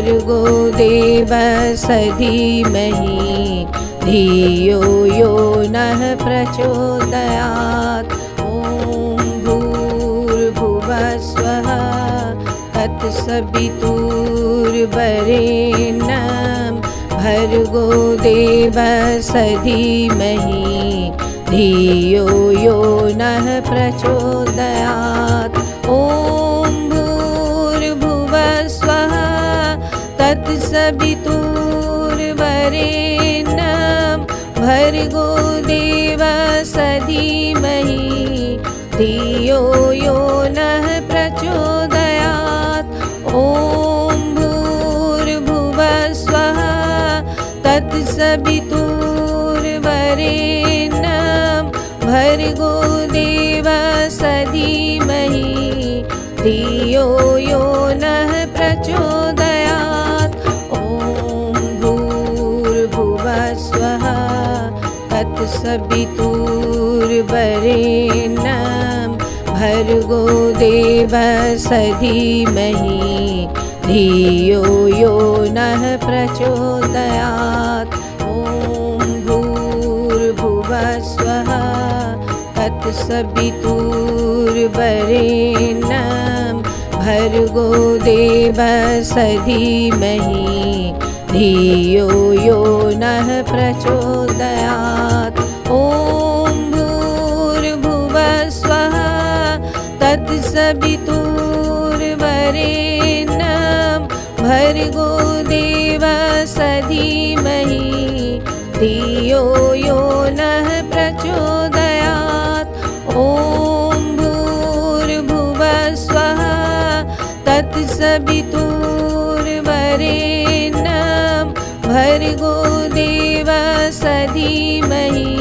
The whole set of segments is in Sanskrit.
भर्गो देवस्य धीमहि धियो यो नः प्रचोदयात्। ॐ भूर्भुवः स्वः तत्सवितुर्वरेण्यं भर्गो देवस्य धीमहि धियो यो नः प्रचोदयात्। ॐ भूर्भुवः स्वः तत्सवितुर्वरेण्यं भर्गो देवस्य धीमहि धियो यो नः प्रचोदयात्। ॐ भूर्भुवः स्वः तत्सवितुर्वरेण्यं भर्गो देवस्य धीमहि धियो यो नः प्रचोदयात्। ॐ भूर्भुवः स्वः तत्सवितुर्वरेण्यं भर्गो देवस्य धीमहि धियो यो नः प्रचोदयात्। ॐ भूर्भुवः स्वः तत्सवितुर्वरेण्यं भर्गो देवस्य धीमहि धियो यो नः प्रचोदयात्। ॐ भूर्भुवः स्वः तत्सवितुर्वरेण्यं भर्गो देवस्य धीमहि धियो यो नः प्रचोदयात्। ॐ भूर्भुवः स्वः तत्सवितुर्वरेण्यं भर्गो देवस्य धीमहि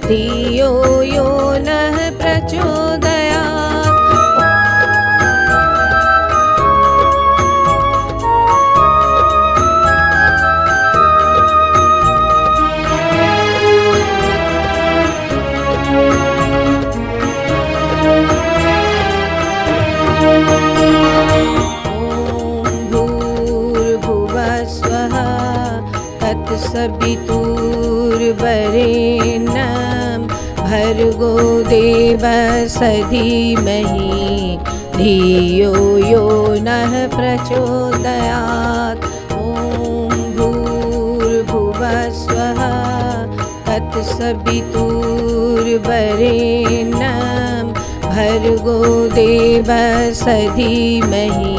धियो यो नः प्रचोदयात्। तत्सवितुर्वरेण्यं भर्गो देवस्य धीमहि धियो यो नः प्रचोदयात्। ॐ भूर्भुवः स्वः तत्सवितुर्वरेण्यं भर्गो देवस्य धीमहि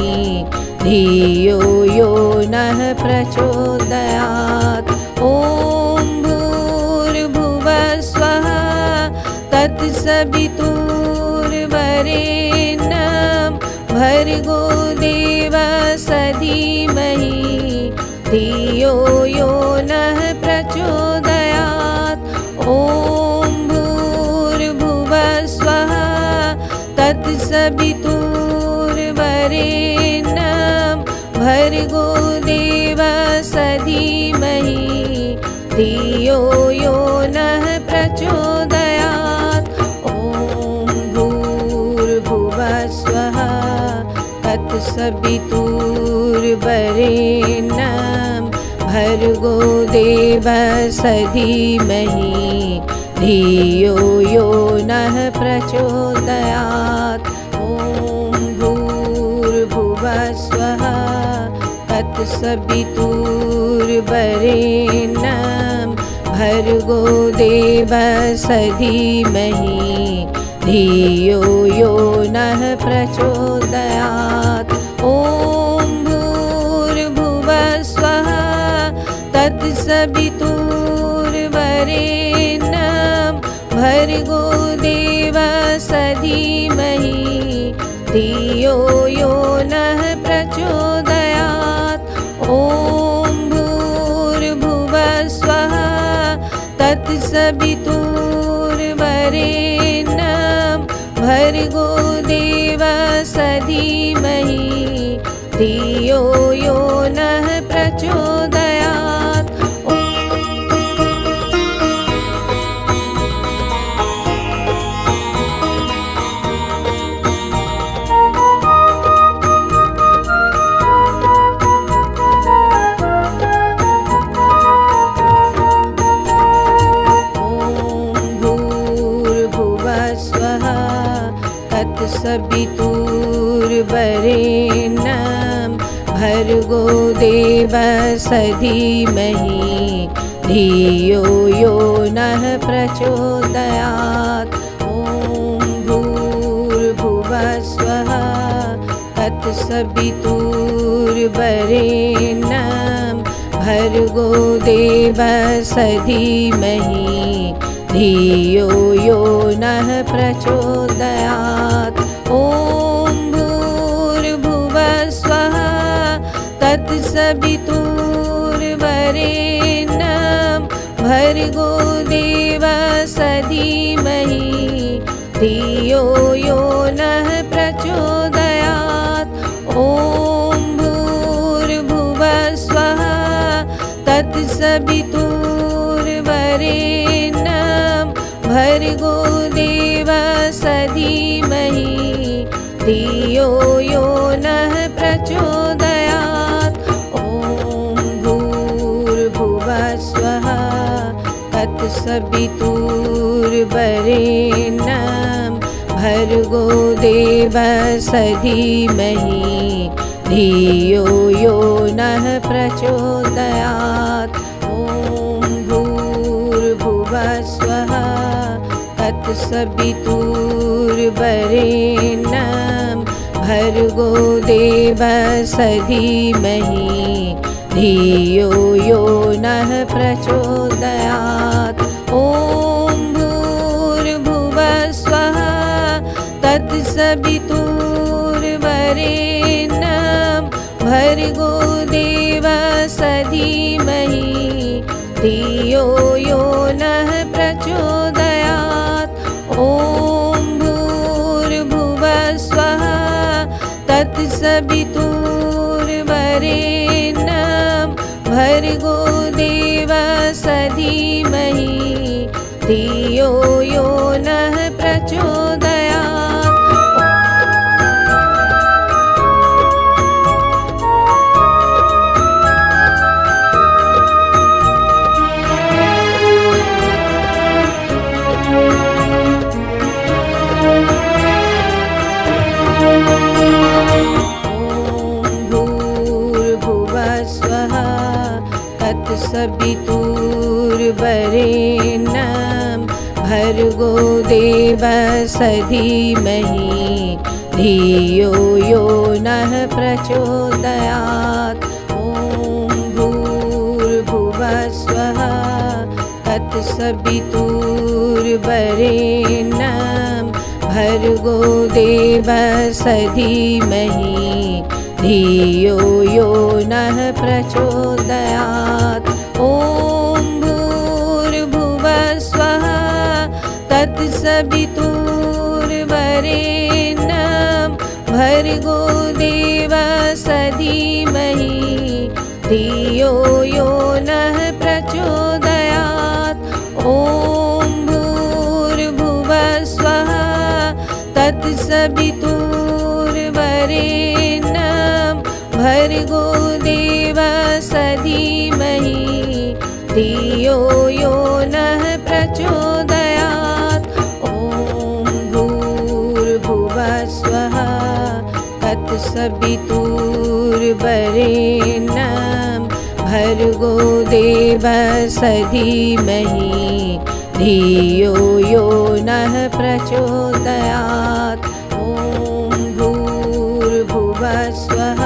धियो यो नः प्रचोदयात्। ॐ भूर्भुवः स्वः तत्सवितुर्वरेण्यं भर्गो देवस्य धीमहि धियो यो नः प्रचोदयात्। ॐ भूर्भुवः स्वः तत्सवितुर्वरेण्यं भर्गो देवस्य धीमहि धियो यो नः प्रचोदयात्। ॐ भूर्भुवः स्वः तत्सवितुर्वरेण्यं भर्गो देवस्य धीमहि धियो यो नः प्रचोदयात्। ॐ भूर्भुवः स्वः तत्सवितुर्वरेण्यं भर्गो देवस्य धीमहि धियो यो नः प्रचोदयात्। ॐ भूर्भुवः स्वः तत्सवितुर्वरेण्यं भर्गो देवस्य धीमहि धियो यो नः प्रचोदयात्। ॐ भूर्भुवः स्वः तत्सवितुर्वरेण्यं भर्गो देवस्य धीमहि धियो यो नः प्रचोदयात्। ॐ भर्गो देवस्य धीमहि धियो यो नः प्रचोदयात्। ॐ भूर्भुवः स्वः तत्सवितुर्वरेण्यं भर्गो देवस्य धीमहि धियो यो नः प्रचोदयात्। ॐ भूर्भुवः स्वः तत्सवितुर्वरेण्यं भर्गो देवस्य धीमहि धियो यो नः प्रचोदयात्। ॐ भूर्भुवः स्वः तत्सवितुर्वरेण्यं भर्गो देवस्य धीमहि धियो यो नः प्रचोदयात्। ॐ भूर्भुवः स्वः तत्सवितुर्वरेण्यं भर्गो देवस्य धीमहि धियो यो नः प्रचोदयात्। ॐ भूर्भुवः स्वः तत्सवितुर्वरेण्यं भर्गो देवस्य धीमहि धियो यो नः प्रचोदयात्। ॐ भूर्भुवः स्वः तत्सवितुर्वरेण्यं भर्गो देवस्य धीमहि धियो यो नः प्रचोदयात्। ॐ भूर्भुवः स्वः तत्सवितुर्वरेण्यं भर्गो देवस्य धीमहि धियो यो नः प्रचोदयात्। तत्सवितुर्वरेण्यं भर्गो देवस्य धीमहि धियो यो नः प्रचोदयात्। ॐ भूर्भुवः स्वः तत्सवितुर्वरेण्यं भर्गो देवस्य धीमहि धियो यो नः प्रचोदयात्। ॐ भूर्भुवः स्वः तत्सवितुर्वरेण्यं भर्गो देवस्य धीमहि धियो यो नः प्रचोदयात्। ॐ भूर्भुवः स्वः तत्सवितुर्वरेण्यं भर्गो देवस्य धीमहि धियो यो नः प्रचोदयात्। ॐ भूर्भुवः स्वः तत्सवितुर्वरेण्यं भर्गो देवस्य धीमहि धियो यो नः प्रचोदयात्। ॐ भूर्भुवः स्वः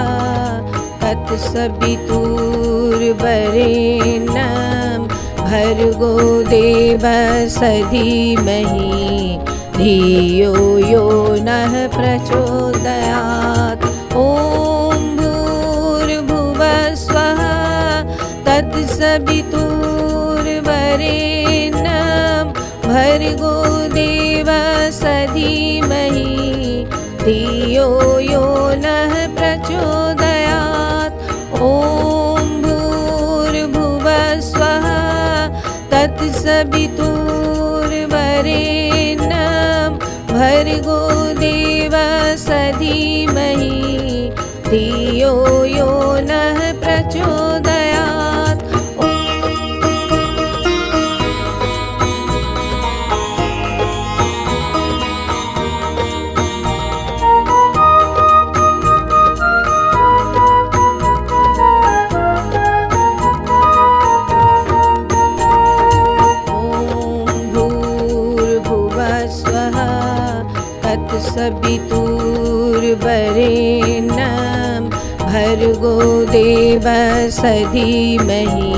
तत्सवितुर्वरेण्यं भर्गो देवस्य धीमहि धियो यो नः प्रचोदयात्। ॐ भूर्भुवः स्वः तत्सवितुर्वरेण्यं भर्गो देवस्य धीमहि धियो यो नः प्रचोदयात्। ॐ भूर्भुवः स्वः तत्सवितुर्वरेण्यं भर्गो देवस्य धीमहि धियो यो नः प्रचोदयात्। देवस्य धीमहि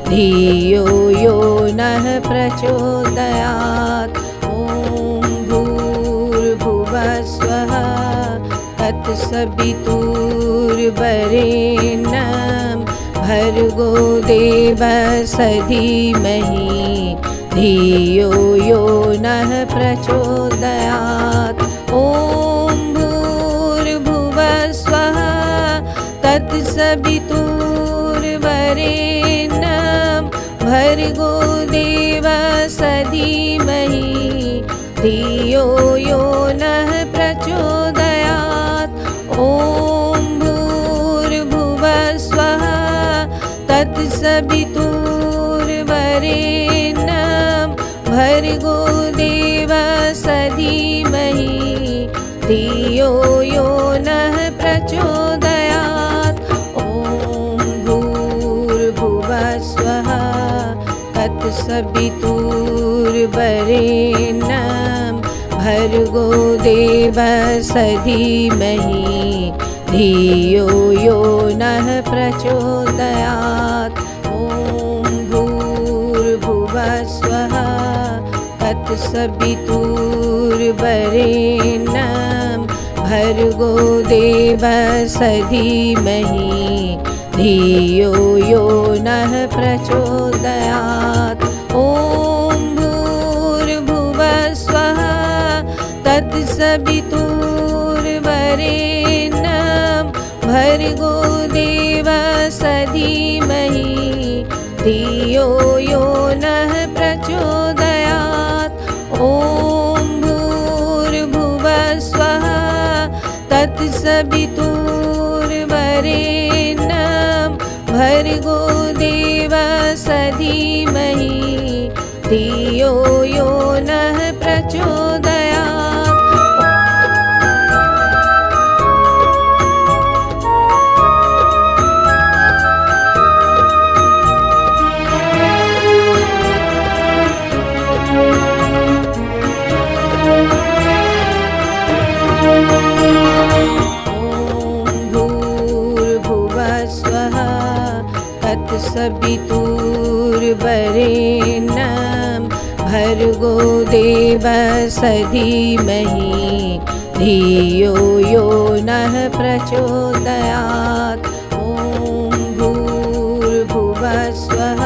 धियो यो नः प्रचोदयात्। ॐ भूर्भुवः स्वः तत्सवितुर्वरेण्यं भर्गो देवस्य धीमहि धियो यो नः प्रचोदयात्। ॐ भूर्भुवः स्वः तत्सवितुर्वरेण्यं भर्गो देवस्य धीमहि धियो यो नः प्रचोदयात्। ॐ भूर्भुवः स्वः तत्सवितुर्वरेण्यं भर्गो देवस्य धीमहि धियो यो नः प्रचोदयात्। ॐ भूर्भुवः स्वः तत्सवितुर्वरेण्यं भर्गो देवस्य धीमहि धियो यो नः प्रचोदयात्। ॐ भूर्भुवः स्वः तत्सवितुर्वरेण्यं भर्गो देवस्य धीमहि धियो यो नः प्रचोदयात्। ॐ भूर्भुवः स्वः तत्सवितुर्वरेण्यं भर्गो देवस्य धीमहि धियो यो नः प्रचोदयात्। ॐ भूर्भुवः स्वः तत्सवितुर्वरेण्यं भर्गो देवस्य धीमहि धियो यो नः प्रचोदयात्। तत्सवितुर्वरेण्यं भर्गो देवस्य धीमहि धियो यो नः प्रचोदयात्। ॐ भूर्भुवः स्वः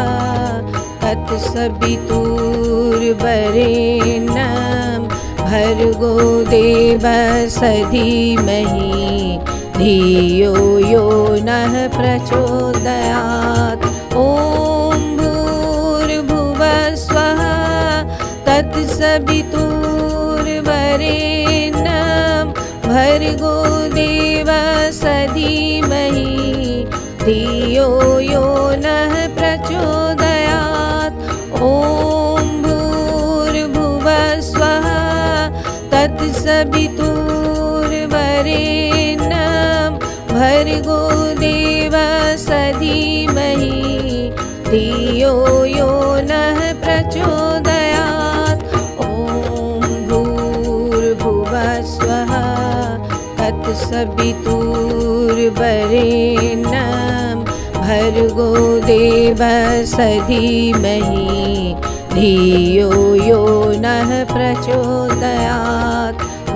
तत्सवितुर्वरेण्यं भर्गो देवस्य धीमहि धियो यो नः प्रचोदयात्। ॐ भूर्भुवः स्वः तत्सवितुर्वरेण्यं भर्गो देवस्य धीमहि धियो यो नः प्रचोदयात्। ॐ भूर्भुवः स्वः तत्सवितुर्वरेण्यं भर्गो देवस्य धीमहि धियो यो नः प्रचोदयात्। ॐ भूर्भुवः स्वः तत्सवितुर्वरेण्यं भर्गो देवस्य धीमहि धियो यो नः प्रचोदयात्। ॐ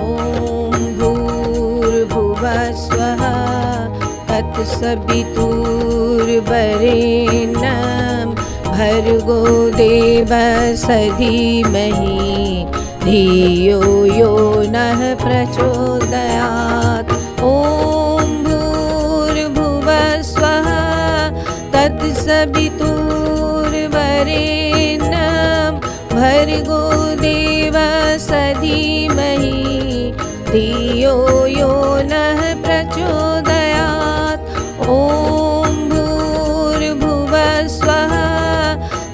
भूर्भुवः स्वः तत्सवितुर्वरेण्यं भर्गो देवस्य धीमहि धियो यो नः प्रचोदयात्। ॐ भूर्भुवः स्वः तत्सवितुर्वरेण्यं भर्गो देवस्य धीमहि धियो यो नः प्रचोदयात्। ॐ भूर्भुवः स्वः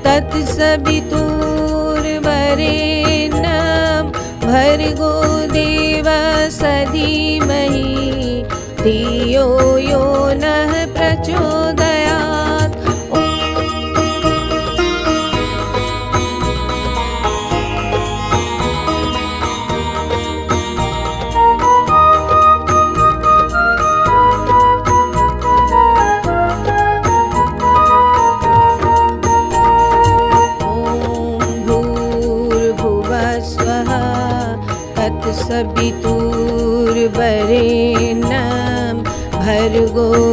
तत्सवितुर्वरेण्यं भर्गो देवस्य धीमहि धियो यो नः प्रचोदयात्।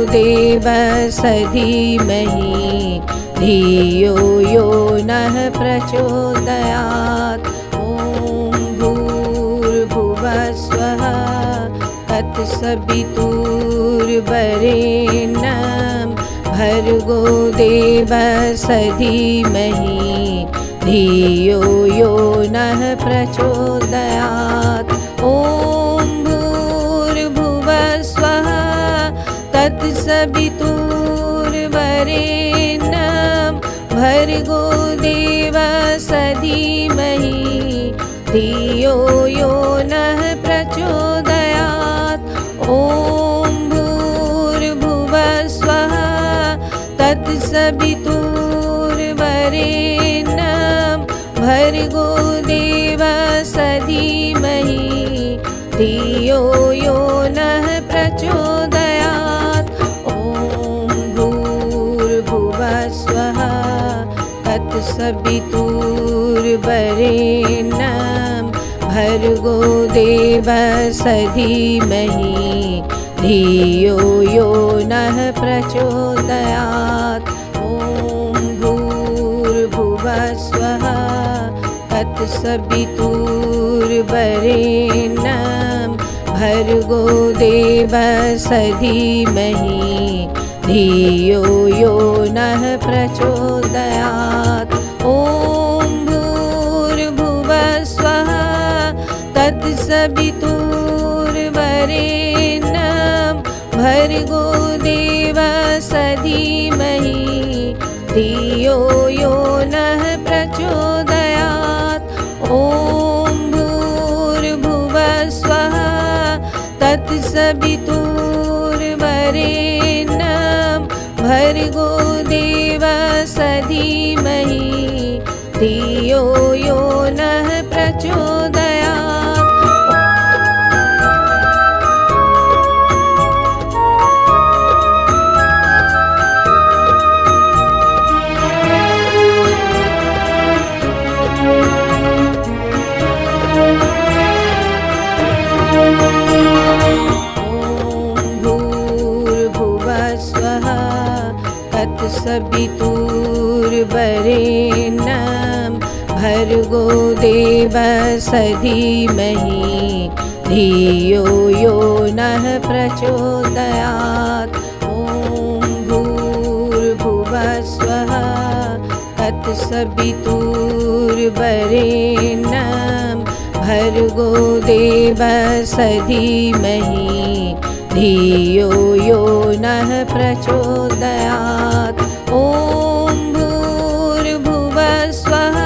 भर्गो देवस्य धीमहि धियो यो नः प्रचोदयात्। ॐ भूर्भुवस्वः तत्सवितुर्वरेण्यं भर्गो देवस्य धीमहि धियो यो नः प्रचोदयात्। ॐ भूर्भुवस्वः तत्सवितुर्वरेण्यं भर्गो देवस्य धीमहि धियो यो नः प्रचोदयात्। ॐ भूर्भुवस्वः तत्सवितुर्वरेण्यं भर्गो देवस्य धीमहि धियो यो नः प्रचोदयात्। ॐ भूर्भुवस्वः तत्सवितुर्वरेण्यं भर्गो देवस्य धीमहि धियो यो नः प्रचोदयात्। ॐ भूर्भुवस्वः तत्सवितुर्वरेण्यं भर्गो देवस्य धीमहि धियो यो नः प्रचोदयात्। ॐ भूर्भुवस्वः तत्सवितुर्वरेण्यं भर्गो देवस्य धीमहि धियो यो नः प्रचोदयात्। ॐ भूर्भुवस्वः तत्सवितुर्वरेण्यं भर्गो देवस्य धीमहि धियो यो नः प्रचोदयात्। तत्सवितुर्वरेण्यं भर्गो देवस्य धीमहि धियो यो नः प्रचोदयात्। ॐ भूर्भुवस्वः तत्सवितुर्वरेण्यं भर्गो देवस्य धीमहि धियो यो नः प्रचोदयात्। ॐ भूर्भुवस्वः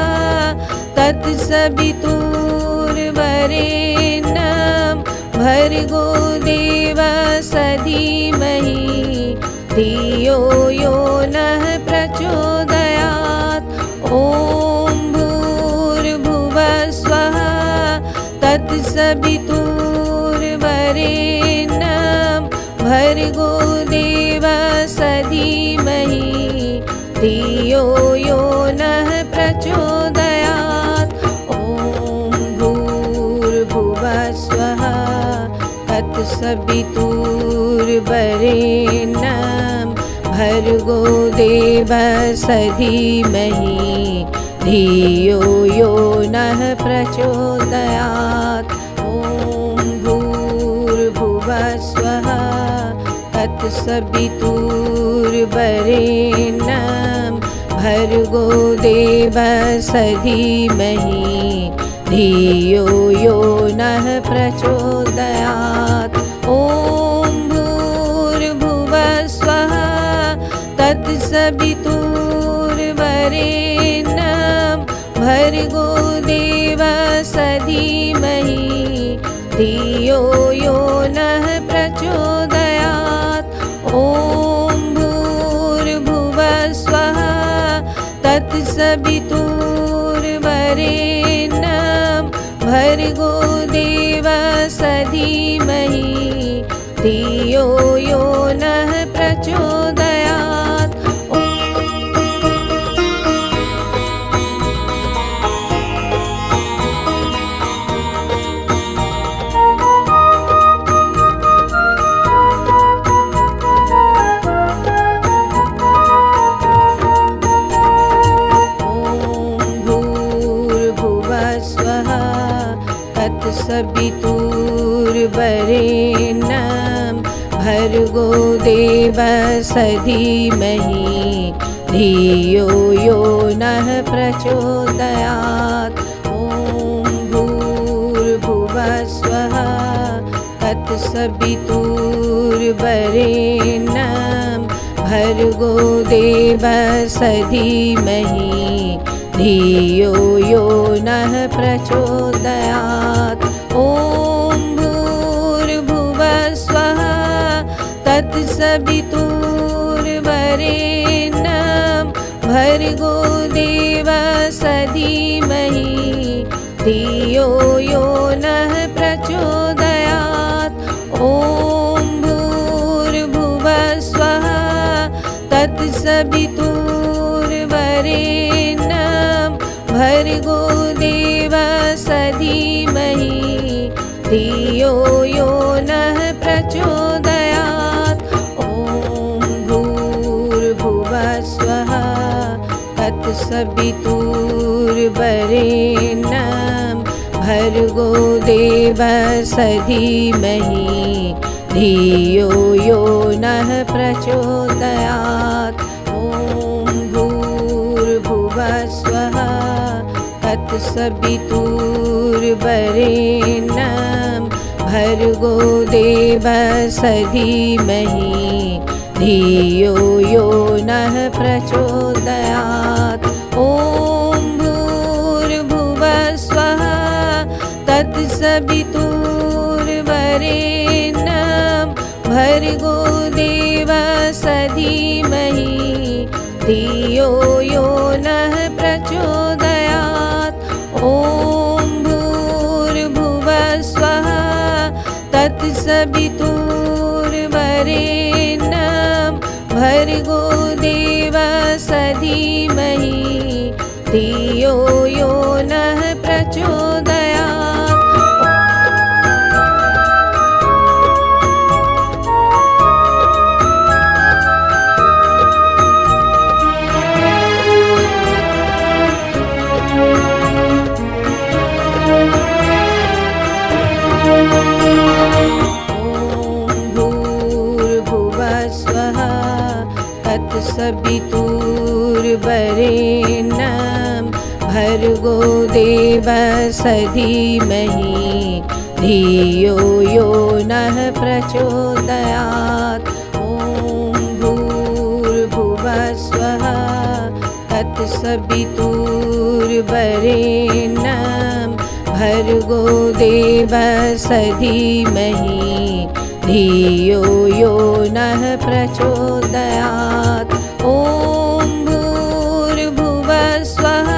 तत्सवितुर्वरेण्यं भर्गो देवस्य धीमहि धियो यो नः प्रचोदयात्। ॐ भूर्भुवस्वः तत्सवितुर्वरेण्यं भर्गो देवस्य धीमहि धियो यो नः प्रचोदयात्। ॐ भूर्भुवस्वः तत्सवितुर्वरेण्यं भर्गो देवस्य धीमहि धियो यो नः प्रचोदयात्। ॐ भूर्भुवस्वः तत्सवितुर्वरेण्यं भर्गो देवस्य धीमहि धियो यो नः प्रचोदयात्। ॐ भूर्भुवस्वः तत्सवितुर्वरेण्यं भर्गो देवस्य धीमहि धियो यो नः प्रचोदयात्। ॐ भूर्भुवस्वः तत्सवितुर्वरेण्यं भर्गो देवस्य धीमहि धियो यो नः प्रचोदयात्। तत्सवितुर्वरेण्यं भर्गो देवस्य धीमहि धियो यो नः प्रचोदयात्। ॐ भूर्भुवः स्वः तत्सवितुर्वरेण्यं भर्गो देवस्य धीमहि धियो यो नः प्रचोदयात्। ॐ भूर्भुवः स्वः तत्सवितुर्वरेण्यं भर्गो देवस्य धीमहि धियो यो नः प्रचोदयात्। ॐ भूर्भुवः स्वः तत्सवितुर्वरेण्यं भर्गो देवस्य धीमहि धियो यो नः प्रचोदयात्। ॐ भूर्भुवः स्वः तत्सवितुर्वरेण्यं भर्गो देवस्य धीमहि धियो यो नः प्रचोदयात्। ॐ भूर्भुवः स्वः तत्सवितुर्वरेण्यं भर्गो देवस्य धीमहि धियो यो नः प्रचोदयात्। ॐ भूर्भुवः स्वः तत्सवितुर्वरेण्यं भर्गो देवस्य धीमहि धियो यो नः प्रचोदयात्। ॐ भूर्भुवः स्वः तत्सवितुर्वरेण्यं भर्गो देवस्य धीमहि धियो यो नः प्रचोदयात्। तत्सवितुर्वरेण्यं भर्गो देवस्य धीमहि धियो यो नः प्रचोदयात्। ॐ भूर्भुवः स्वः तत्सवितुर्वरेण्यं भर्गो देवस्य धीमहि धियो यो नः प्रचोदयात्। ॐ भूर्भुवः स्वः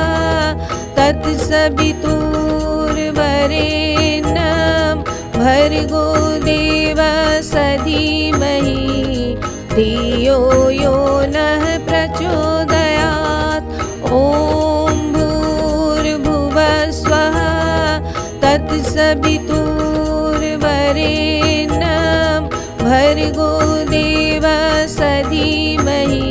तत्सवितुर्वरेण्यं भर्गो देवस्य धीमहि धियो यो नः प्रचोदयात्। ॐ भूर्भुवः स्वः तत्सवितुर्वरेण्यं भर्गो देवस्य धीमहि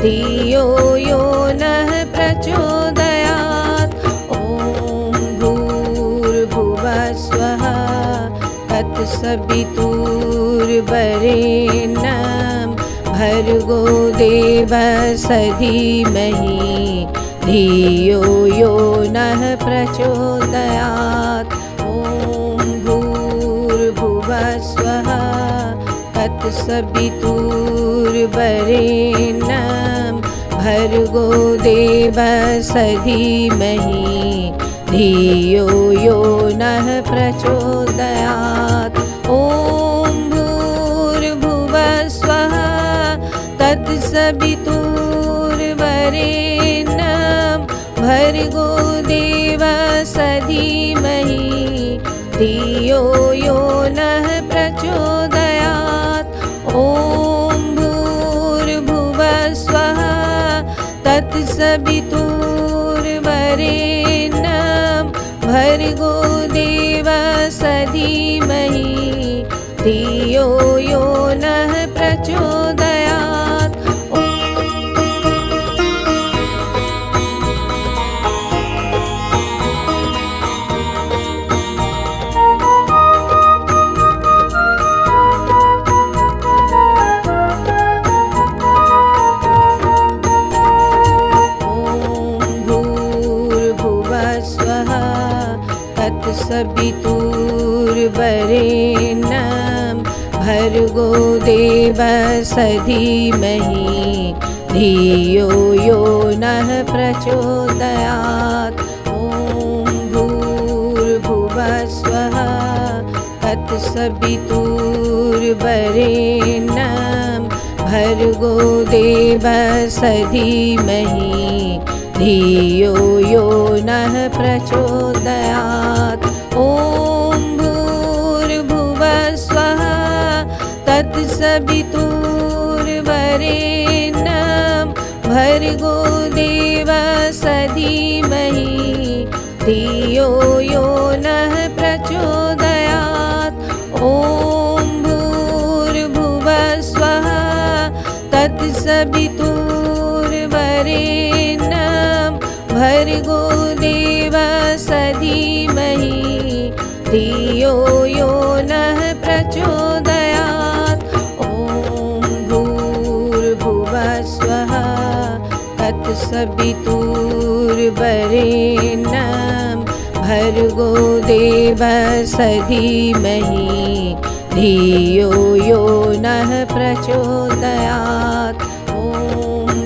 धियो यो नः प्रचोदयात्। ॐ भूर्भुवः स्वः तत्सवितुर्वरेण्यं भर्गो देवस्य धीमहि धियो यो नः प्रचोदयात्। ॐ भूर्भुवः स्वः तत्सवितुर्वरेण्यं भर्गो देवस्य धीमहि धियो यो नः प्रचोदयात्। ॐ भूर्भुवः स्वः तत्सवितुर्वरेण्यं भर्गो देवस्य धीमहि धियो यो नः प्रचोदयात्। ॐ भूर्भुवः स्वः तत्सवितुर्वरेण्यं भर्गो देवस्य धीमहि धियो यो नः प्रचोदयात्। ॐ तत्सवितुर्वरेण्यं भर्गो देवस्य धीमहि धियो यो नः प्रचोदयात्। ॐ भूर्भुवः स्वः तत्सवितुर्वरेण्यं भर्गो देवस्य धीमहि धियो यो नः प्रचोदयात्। ॐ भूर्भुवः स्वः तत्सवितुर्वरेण्यं भर्गो देवस्य धीमहि धियो यो नः प्रचोदयात्। ॐ भूर्भुवः स्वः तत्सवितुर्वरेण्यं भर्गो देवस्य धीमहि धियो यो नः प्रचोदयात्। ॐ भूर्भुवः स्वः तत्सवितुर्वरेण्यं भर्गो देवस्य धीमहि धियो यो नः प्रचोदयात्। ॐ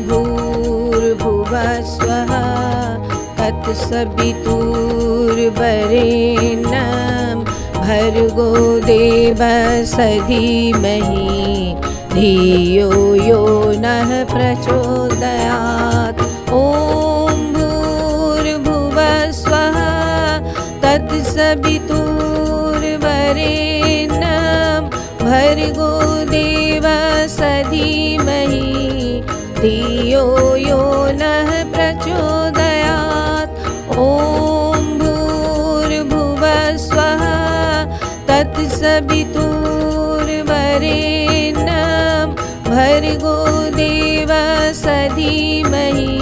भूर्भुवः स्वः तत्सवितुर्वरेण्यं भर्गो देवस्य धीमहि धियो यो नः प्रचोदयात्। ॐ भूर्भुवः स्वः तत्सवितुर्वरेण्यं भर्गो देवस्य धीमहि धियो यो नः प्रचोदयात्। ॐ भूर्भुवः स्वः तत्सवितुर्वरेण्यं भर्गो देवस्य धीमहि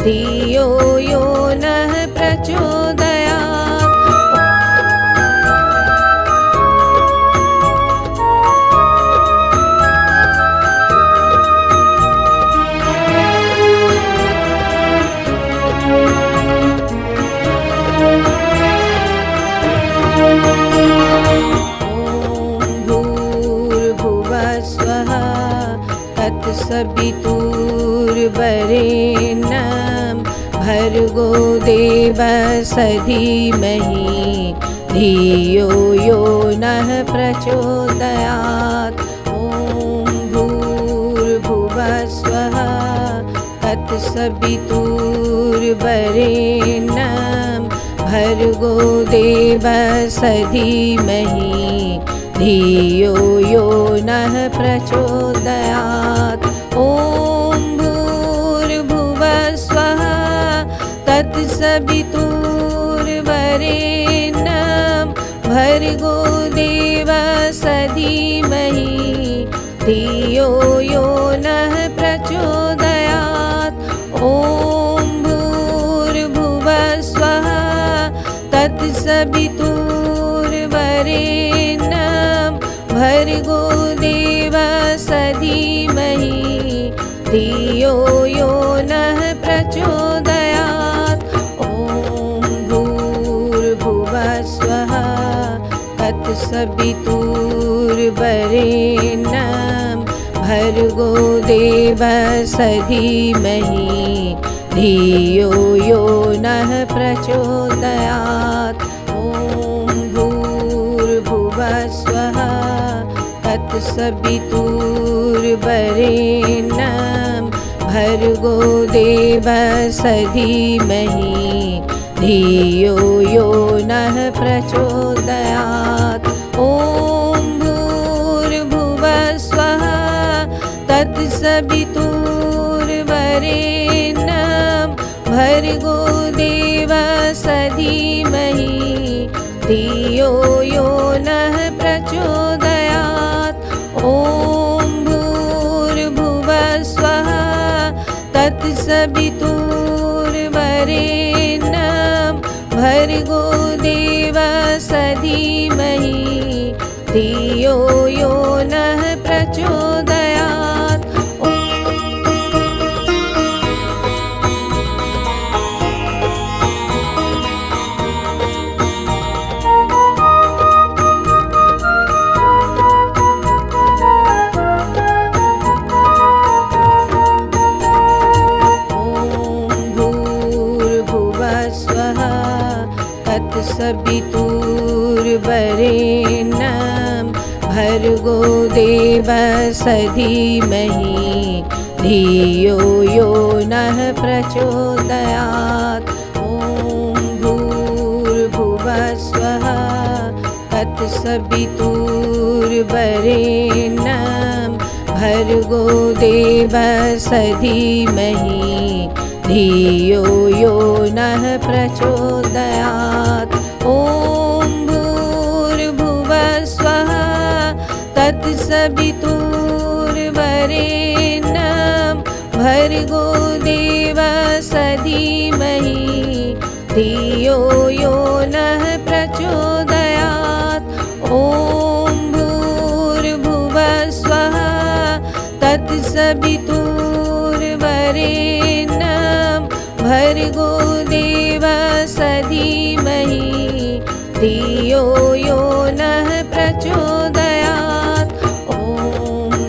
धियो यो नः प्रचोदयात्। तत्सवितुर्वरेण्यं भर्गो देवस्य धीमहि धियो यो नः प्रचोदयात्। ॐ भूर्भुवः स्वः तत्सवितुर्वरेण्यं भर्गो देवस्य धीमहि धियो यो नः प्रचोदयात्। ॐ भूर्भुवः स्वः तत्सवितुर्वरेण्यं भर्गो देवस्य धीमहि धियो यो नः प्रचोदयात्। ॐ भूर्भुवः स्वः तत्सवितुर्वरेण्यं भर्गो देवस्य धीमहि धियो यो नः प्रचोदयात्। ॐ भूर्भुवः स्वः तत्सवितुर्वरेण्यं भर्गो देवस्य धीमहि धियो यो नः प्रचोदयात्। ॐ भूर्भुवः स्वः तत्सवितुर्वरेण्यं भर्गो देवस्य धीमहि धियो यो नः प्रचोदयात्। ॐ भूर्भुवः स्वः तत्सवितुर्वरेण्यं भर्गो देवस्य धीमहि धियो यो नः प्रचोदयात्। ॐ भूर्भुवः स्वः तत्सवितुर्वरेण्यं भर्गो देवस्य धीमहि धियो यो नः प्रचोदयात्। ॐ धीमहि धियो यो नः प्रचोदयात्। ॐ भूर्भुवः स्वः तत्सवितुर्वरेण्यं भर्गो देवस्य धीमहि धियो यो नः प्रचोदयात्। ॐ भूर्भुवः स्वः तत्सवितुर्वरेण्यं भर्गो देवस्य धीमहि धियो यो नः प्रचोदयात्। ॐ भूर्भुवः स्वः तत्सवितुर्वरेण्यं भर्गो देवस्य धीमहि धियो यो नः प्रचोदयात्। ॐ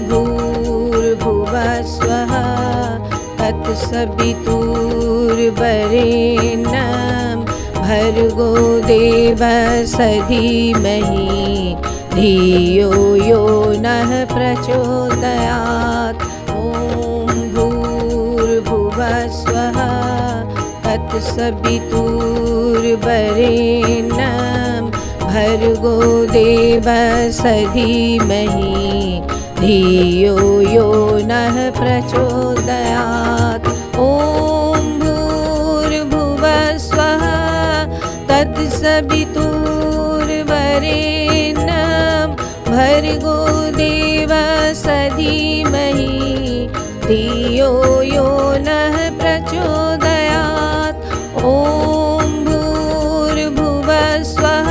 भूर्भुवः स्वः तत्सवितुर्वरेण्यं भर्गो देवस्य धीमहि धियो यो नः प्रचोदयात्। ॐ भूर्भुवः स्वः तत्सवितुर्वरेण्यं भर्गो देवस्य धीमहि धियो यो नः प्रचोदयात्। ॐ भूर्भुवः स्वः तत्सवितुर्वरेण्यं भर्गो देवस्य धीमहि धियो यो नः प्रचोदयात्। ॐ भूर्भुवः स्वः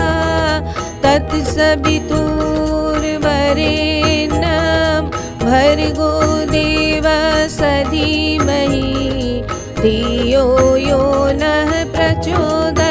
तत्सवितुर्वरेण्यं भर्गो देवस्य धीमहि धियो यो नः प्रचोदयात्।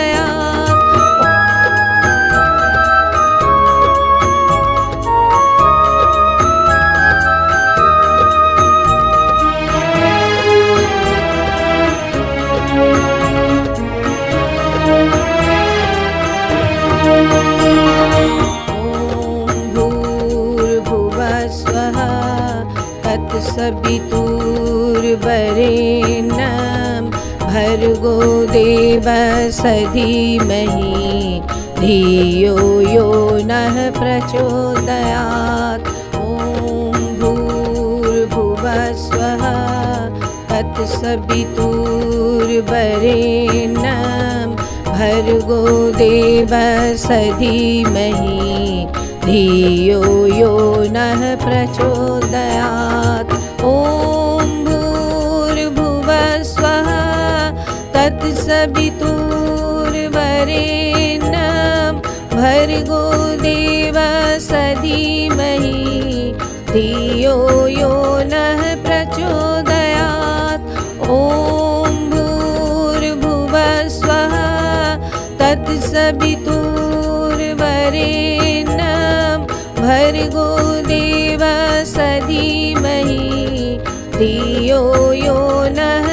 तत्सवितुर्वरेण्यं भर्गो देवस्य धीमहि धियो यो नः प्रचोदयात्। ॐ भूर्भुवः स्वः तत्सवितुर्वरेण्यं भर्गो देवस्य धीमहि धियो यो नः प्रचोदयात्। ॐ भूर्भुवः स्वः तत्सवितुर्वरेण्यं भर्गो देवस्य धीमहि धियो यो नः प्रचोदयात्। ॐ भूर्भुवः स्वः तत्सवितुर्वरेण्यं भर्गो देवस्य धीमहि धियो यो नः